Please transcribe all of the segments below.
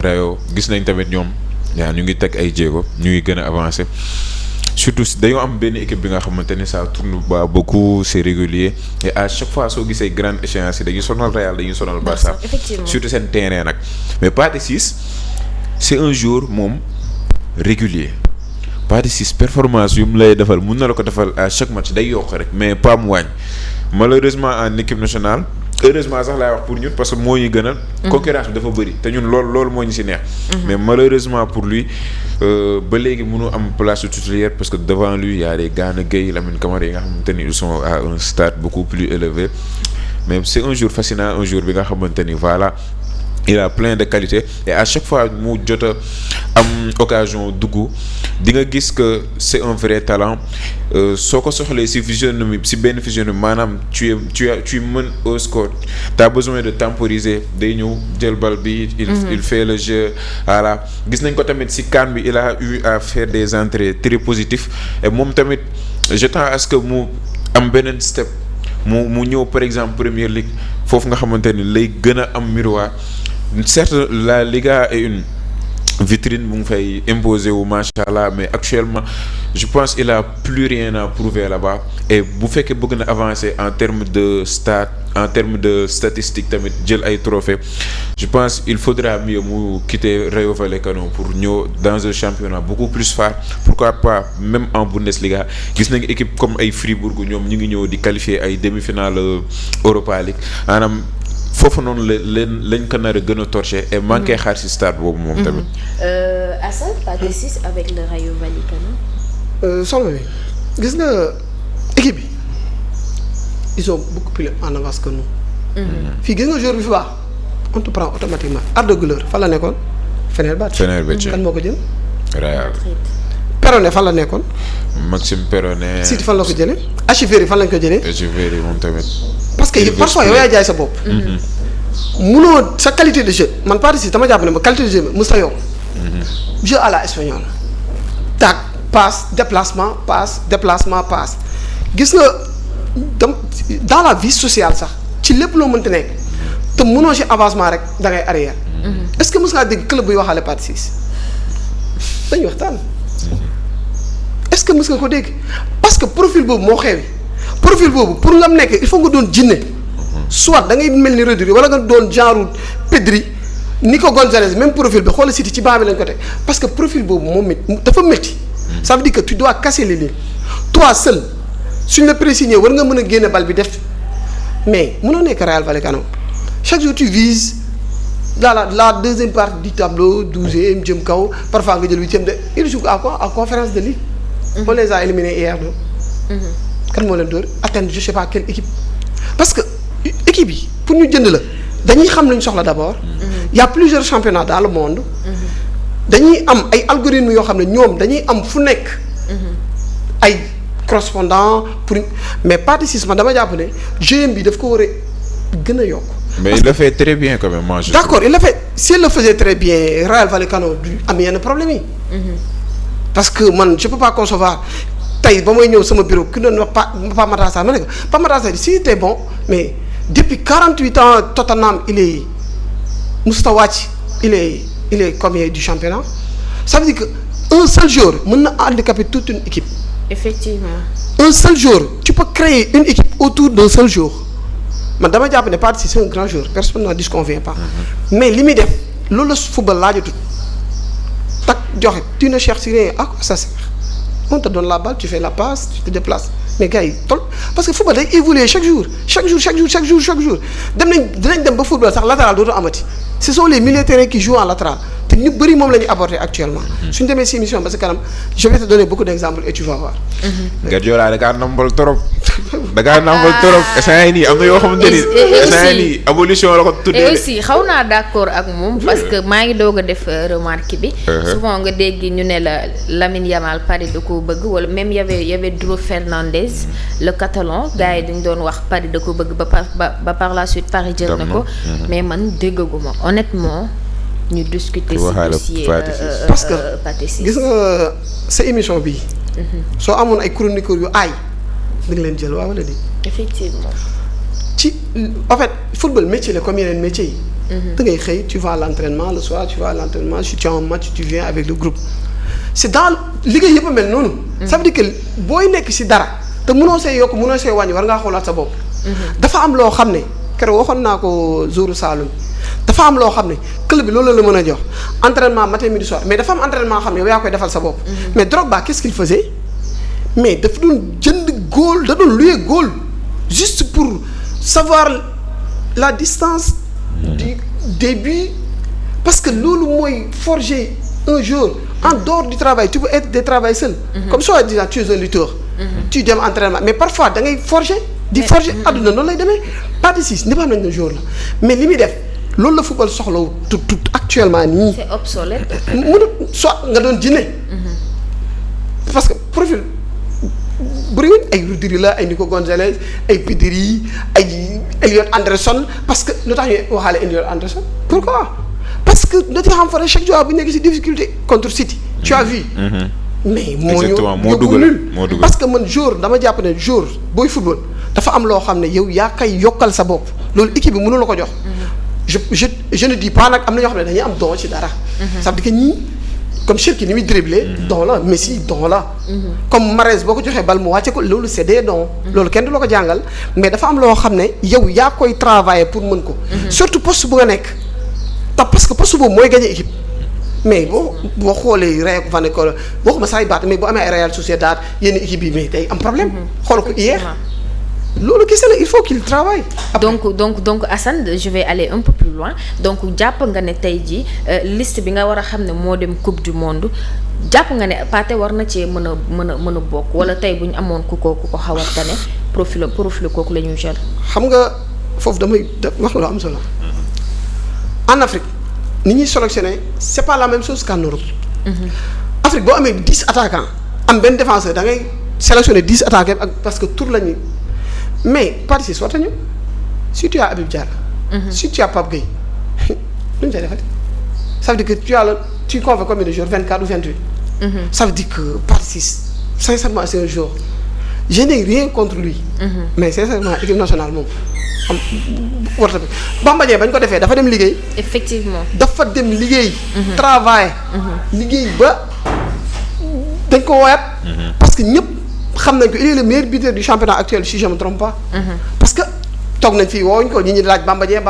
Rayo gis nañ tamit ñoom yaa ñu ngi teg ay jéego ñu ngi gën a avancé surtout dañoo am benn équipe bi nga xamante ni ça tourne pas beaucoup c'est régulier et à chaque fois soo gisee grande échéance yi dañuy sonal Real dañuy sonal Barça surtout seen terrain nag mais Pathé Ciss c'est un jour moom régulier Pathé Ciss performance yu mu lay defal mun na la ko defal à chaque match day yokk rek mais pas mu wàññ malheureusement en équipe nationale heureusement sax laay wax pour ñun parce que moo ñu gënal concurrence bi dafa bëri te ñun loolu moo ñu ci neex mais malheureusement pour lui ba léegi mënu am place titulaire parce que devant lui il y a des Gana Gueye Lamine Camara yi nga xamante ni ils sont à un stade beaucoup plus élevé mais c'est un jour fascinant un jour bi nga xamante ni voilà il a plein de qualités et à chaque fois mu jot a am occasion dugg di nga gis que c'est un vrai talent soo ko soxlee ci physionomie ci benn physionomie maanaam tu mènes au score t'as besoin de temporiser day ñëw jël bal bi il fait le jeu voilà gis nañ ko tamit ci CAN bi il a eu à faire des entrées très positives et moom tamit je tends à ce que mu am beneen step mu ñëw par exemple Premier League foofu nga xamante ni lay gën a am miroir certes la Liga est une vitrine bu ngi fay imposer wu machallah mais actuellement je pense il a plus rien à prouver là-bas et bu fekkee bëgg na avancer en termes de statistiques tamit jël ay trophées je pense il faudra mieux mu quitter Rayo Vallecano pour ñëw dans un championnat beaucoup plus phare pourquoi pas même en Bundesliga gis nañu équipe comme ay Fribourg ñoom ñu ngi ñëw di qualifier ay demi-finale Europa League maanaam foofu noonu lañ ko nar a gën a torché et manqué xaar ci stade boobu moom tamit. Assane Pathé Ciss avec le Rayo Vallecano. soxna bi gis nga équipe bi ils sont beaucoup plus en avance que nous. fii gis nga joueur bi fi baax on te prend automatiquement Arda Güler fan la nekkoon. Fenerbahçe kan moo ko jël. Real. Perronnet fan la nekkoon. Maxime Perronnet. City fan la ko jëlee. Achiveri fan lañ ko jëlee. Achiveri moom tamit. parce que parfois yow yaa jaay sa bopp. munoo sa qualité de jeu man Pathé Ciss dama jàpp ne ma qualité de jeu mos ta yokk. jeu à la espagnol. tac passe déplacement passe gis nga dans la vie sociale sax ci lépp loo mënti nekk te munoo ci avancement rek da ngay arrière. est-ce que mos ngaa dégg club buy waxaale Pathé Ciss dañuy waxtaan. est-ce que mos nga ko dégg parce que profil boobu moo xewi profil boobu pour nga nekk il faut nga doon jinne soit da ngay mel ni Rodri wala nga doon genre Pedri Nico Gonzalez même profil bi xoolal City ci baa bi lañ ko teg parce que profil boobu moom dafa métti. ça veut dire que tu dois casser les lignes toi seul suñ la présigné war nga mën a génne bal bi def mais mënoo nekk Real Vallecano chaque jour tu vises dans la deuxième partie du tableau 12e jëm kaw parfois nga jël 8e de il joue à quoi en conférence de ligue. on les a éliminés hier non. kan moo leen dóor atteindre je sais pas quelle équipe parce que équipe yi pour ñu jënd la dañuy xam lu ñu soxla d'abord. y a plusieurs championnats dans le monde. dañuy am ay algorithmes yoo xam ne ñoom dañuy am fu nekk. ay correspondants pour mais Pathé Ciss man dama jàpp ne jeu bi daf ko war a gën a yokk. mais il le fait très bien quand même moi je. d'accord il le fait s'il le faisait très bien Rayo Vallecano du am yenn problème yi. parce que man je peux pas concevoir. tey ba may ñëw sama bureau ki doon wax Pape Matar Sarr ma ne ko Pape Matar Sarr si c'était bon mais depuis 48 ans Tottenham il est musta wàcc il est combien du championnat ça veut dire que un seul jour mën na handicaper toute une équipe. effectivement. un seul jour tu peux créer une équipe autour d'un seul jour man dama jàpp ne Pathé Ciss c'est un grand joueur personne n'en disconvient pas mais li muy def loolu la football laajatut tak joxe tu ne cherches rien à quoi ça sert. on te donne la balle tu fais la passe tu te déplaces mais gars yi toll parce que football day évoluer chaque jour dinañ dem ba football sax latéral dootu amati ce sont les milieux de terrain qui jouent en latéral te ñu bëri moom la ñu apporter actuellement. suñu demee si émission ba si kanam je vais te donner beaucoup d'exemples et tu vas voir. Guardiola da kaa nambal trop. instant yii nii am na yoo xamante ni. instant yii nii abolition la ko tuddee. et aussi xaw naa d'accord ak moom parce que maa ngi doog a def remarque bi. souvent nga dégg ñu ne la Lamine Yamal Paris da koo bëgg wala même y avait Duro Fernandez le catalan gars yi dañ doon wax Paris da ko bëgg ba par la suite Paris jël na ko. mais man déggaguma honnêtement. ñu discuter ci dossier parce que gis nga sa émission bi soo amoon ay chroniqueurs yu aay da nga leen jël waaw wala di effectivement ci en fait football métier la comme yeneen métiers yi da ngay xëy tu vas à l'entraînement le soir tu vas à l'entraînement si tu as un match tu viens avec le groupe c'est dans liggéey yëpp a mel noonu. ça veut dire que booy nekk si dara te mënoo see yokk mënoo see wàññi war ngaa xoolaat sa bopp. dafa am loo xam ne keroog waxoon naa ko Zouru Saloum dafa am loo xam ne club bi loolu la mën a jox entraînement matin midi soir mais dafa am entraînement xam ne yow yaa koy defal sa bopp. mais Drogba qu'est-ce qu'il faisait mais dafa doon jënd góol da doon louer góol juste pour savoir la distance du début parce que loolu mooy forger un jour en dehors du travail tu peux être des travail seul. comme soi disant tu es un lutteur. tu dem entraînement mais parfois da ngay forger. di forger àdduna noonu lay demee Pathé Ciss ñëpp xam nañ ne jour la mais li muy def loolu la football soxlawu tout actuellement nii. c'est obsolète. mënut soit nga doon jinne parce que profil bëriwuñ ay Rodri la ay Nico Gonzalez ay Pedri ay Elliot Anderson parce que lu tax ñuy waxaale Elliot Anderson pourquoi parce que Nottingham Forest chaque joueur bu nekk ci difficulté contre City tu as vu. mais moo ñu parce que man jour dama jàpp ne jour booy football dafa am loo xam ne yow yaa koy yokkal sa bopp loolu équipe bi mënu la ko jox. je ne dis pas nag am na ñoo xam ne dañuy am don ci dara. ça veut dire que ñii comme Cherki ni muy dribbler don la Messi don la. comme Mahrez boo ko joxee bal mu wàcce ko loolu c'est des dons. loolu kenn du la ko jàngal mais dafa am loo xam ne yow yaa koy travailler pour mën ko. surtout poste bu nga nekk te parce que poste boobu mooy gagner équipe. mais boo xoolee Real fa ne ko waxuma saa yu baat mais bu amee ay Real Sociedad yenn équipe yi mais day am problème. xool ko hier loolu kese la il faut qu'il travaille. donc Assane je vais aller un peu plus loin donc jàpp nga ne tey jii liste bi nga war a xam ne moo dem coupe du monde jàpp nga ne Pathé war na cee mën a bokk wala tey bu ñu amoon ku ko xaw a tane profil kooku la ñuy jël. xam nga foofu damay wax nga lu am solo en Afrique. ni ñuy sélectionné c'est pas la même chose qu'en Europe. Afrique boo amee 10 attaquants am benn défenseur da ngay sélectionné 10 attaquants ak parce que tour la ñu mais Pathé Ciss war nañu si tu as Habib Diarra. si tu as Pape Gueye lu ñu say defati ça veut dire que tu convoques combien de jours 24 ou 28. ça veut dire que Pathé Ciss sincèrement c'est un joueur je n'ai rien contre lui. mais sincèrement équipe nationale moom. warta bi Bamba Dieng bañ ko defee dafa dem liggéey. effectivement dafa dem liggéey. travail. liggéey ba dañ ko woyat. parce que ñëpp xam nañ ko il est le meilleur buteur du championnat actuel si je me trompe pas. parce que toog nañ fii woowuñ ko ñi ñi laaj Bamba Dieng.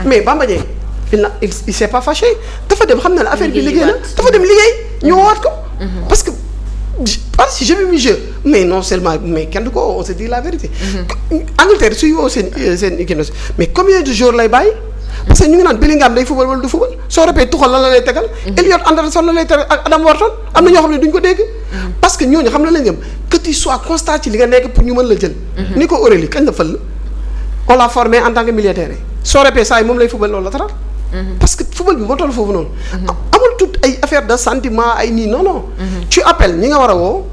mais Bamba Dieng il s'est pas fâché dafa dem xam na ne affaire bi liggéey na dafa dem liggéey ñu woowaat ko. parce que si j'ai vu mi jeu mais non seulement mais kenn du ko on se dit la vérité. Angleterre suy woo seen équipe mais combien de jours lay bàyyi. parce que ñu ngi naan Bellingham day football wala du football soo répété Tuchel lan la lay tegal. Elliot Anderson la lay tegal ak Adam Wharton am na ñoo xam ne duñ ko dégg. parce que ñooñu xam na lañ jëm que tu sois constant ci li nga nekk pour ñu mën la jël. ni ko Aurélie kañ la fël on l'a formé en tant que militaire soo répété saa yi moom lay football loolu latéral. parce que football bi moo toll foofu noonu. amul tout ay affaire de sentiment ay nii non. tu appelles ñi nga war a woo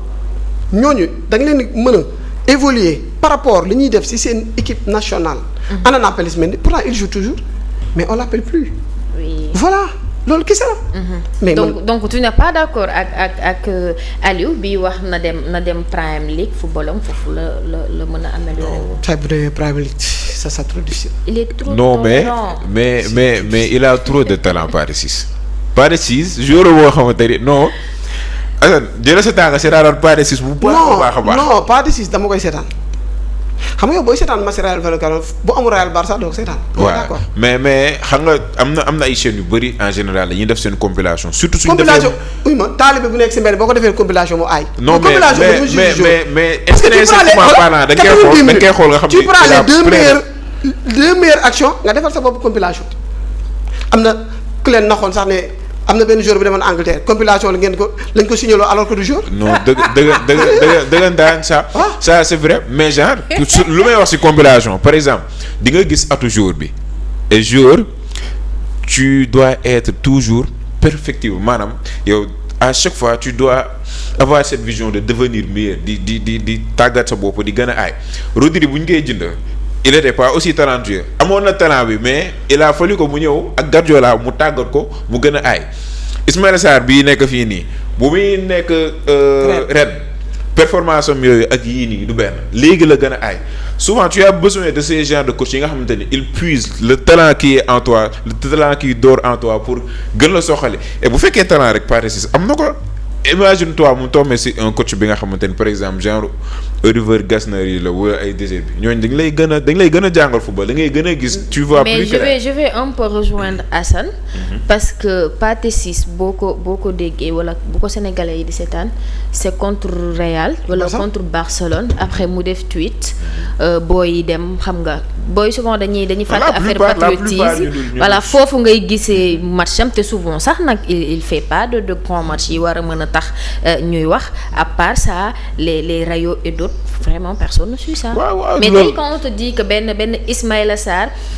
ñooñu da nga leen di mën a évoluer par rapport li ñuy def ci seen équipe nationale. ana Nampalys Mendy pourtant il joue toujours mais on l'appelle plus. oui voilà loolu kese la. mais donc tu n'es pas d'accord ak Aliou bi wax na dem Premier League footballam foofu la mën a améliorer wu. tey bu dee Premier League ça c'est trop difficile. il est trop mais il a trop de talent Pathé Ciss. Pathé Ciss joueur boo xamante ni non Assane jëlee sa temps nga seetaan Pathé Ciss bu baax a baax. non Pathé Ciss dama koy seetaan xam nga yow booy seetaan match Real Vallecano bu amul Real Barça doo ko seetaan. waaw mais xam nga am na ay chaînes yu bëri en général dañuy def seen compilation surtout suñu defee compilation oui ma taalibe bu nekk si mbedd boo ko defee compilation mu aay. non mais intrinsèquement parlant da nga koy xool nga xam tu prends les deux meilleures actions nga defal sa bopp compilation am na ku leen naxoon sax ne am na benn joueur bu demoon Angleterre compilation la lañ ko signaloo alors que du jour. non dëgg ça c'est vrai mais genre lu may wax ci compilation par exemple di nga gis atu jour bi et jour tu dois être toujours perfectible maanaam yow à chaque fois tu dois avoir cette vision de devenir meilleur di tàggat sa bopp di gën a aay Rodri bu ñu koy jënd il était pas aussi talentueux amoon na talent bi mais il a fallu ko mu ñëw ak Guardiola mu tàggat ko mu gën a aay Ismaïla Sarr bii nekk fii nii bu muy nekk ren performance am yooyu ak yii nii du benn léegi la gën a aay souvent tu as besoin de ces genres de coach yi nga xamante ni il puise le talent qui est en toi le talent qui dort en toi pour gën la soxali et bu fekkee talent rek Pathé Ciss am na ko. Imagine toi mu tombé si un coach bi nga xamante ni par exemple genre Oliver Glasner yi la wala ay DG bi ñooñu dañ lay gën a jàngal football da ngay gën a gis. tu vois plus clair mais je vais un peu rejoindre Assane. parce que Pathé Ciss boo ko déggee wala bu ko sénégalais yi di seetaan c'est contre Real wala contre Barcelone après mu def tweet booy yi dem xam nga booy souvent dañuy fàtte affaire patriotisme voilà foofu ngay gisee match am te souvent sax nag il fait pas de grands matchs yi war a mën a tax ñuy wax à part ça les Rayo et d'autres vraiment personne ne suit ça. Mais tey quand on te dit que benn Ismaïla Sarr